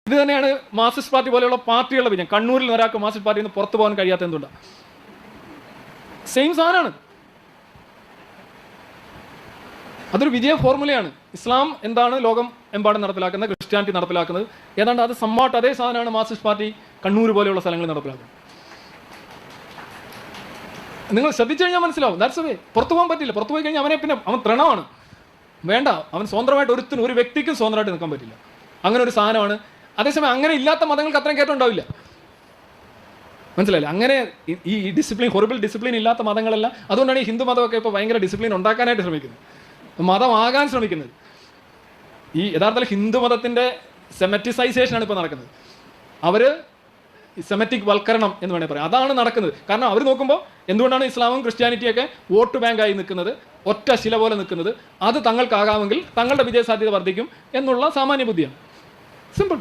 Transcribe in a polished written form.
ഇത് തന്നെയാണ് Marxist party പോലെയുള്ള പാർട്ടികളുടെ വിജയം. കണ്ണൂരിൽ ഒരാൾക്ക് മാർക്സിസ്റ്റ് പാർട്ടിയിൽ നിന്ന് പുറത്തു പോകാൻ കഴിയാത്ത എന്തുകൊണ്ടാണ്? സെയിം സാധനമാണ്. അതൊരു വിജയ ഫോർമുലയാണ്. ഇസ്ലാം എന്താണ് ലോകം എമ്പാടും നടപ്പിലാക്കുന്നത്, ക്രിസ്ത്യാനിറ്റി നടപ്പിലാക്കുന്നത്, ഏതാണ്ട് അത് സമ്മാട്ട് അതേ സാധനമാണ് മാർക്സിസ്റ്റ് പാർട്ടി കണ്ണൂർ പോലെയുള്ള സ്ഥലങ്ങളിൽ നടപ്പിലാക്കുന്നത്. നിങ്ങൾ ശ്രദ്ധിച്ചു കഴിഞ്ഞാൽ മനസ്സിലാവും. ദാറ്റ്സ് വേ. പുറത്തു പോകാൻ പറ്റില്ല. പുറത്തു പോയി കഴിഞ്ഞാൽ അവൻ തൃണമാണ്. വേണ്ട, അവൻ സ്വതന്ത്രമായിട്ട് ഒരു വ്യക്തിക്കും സ്വതന്ത്രമായിട്ട് നിൽക്കാൻ പറ്റില്ല. അങ്ങനെ ഒരു സാധനമാണ്. അതേസമയം അങ്ങനെ ഇല്ലാത്ത മതങ്ങൾക്ക് അത്രയും കയറ്റം ഉണ്ടാവില്ല. മനസ്സിലായില്ല? അങ്ങനെ ഈ ഡിസിപ്ലിൻ, ഹൊറിബിൾ ഡിസിപ്ലിൻ ഇല്ലാത്ത മതങ്ങളെല്ലാം. അതുകൊണ്ടാണ് ഈ ഹിന്ദു മതമൊക്കെ ഇപ്പോൾ ഭയങ്കര ഡിസിപ്ലിൻ ഉണ്ടാക്കാനായിട്ട് ശ്രമിക്കുന്നത്, മതമാകാൻ ശ്രമിക്കുന്നത്. ഈ യഥാർത്ഥത്തിൽ ഹിന്ദു മതത്തിൻ്റെ സെമറ്റിസൈസേഷനാണ് ഇപ്പോൾ നടക്കുന്നത്. അവർ സെമറ്റിക് വൽക്കരണം എന്ന് വേണമെങ്കിൽ പറയാം. അതാണ് നടക്കുന്നത്. കാരണം അവർ നോക്കുമ്പോൾ എന്തുകൊണ്ടാണ് ഇസ്ലാമും ക്രിസ്ത്യാനിറ്റിയൊക്കെ വോട്ട് ബാങ്കായി നിൽക്കുന്നത്, ഒറ്റ ശില പോലെ നിൽക്കുന്നത്? അത് തങ്ങൾക്കാകാമെങ്കിൽ തങ്ങളുടെ വിജയസാധ്യത വർദ്ധിക്കും എന്നുള്ള സാമാന്യ ബുദ്ധിയാണ്. സിമ്പിൾ.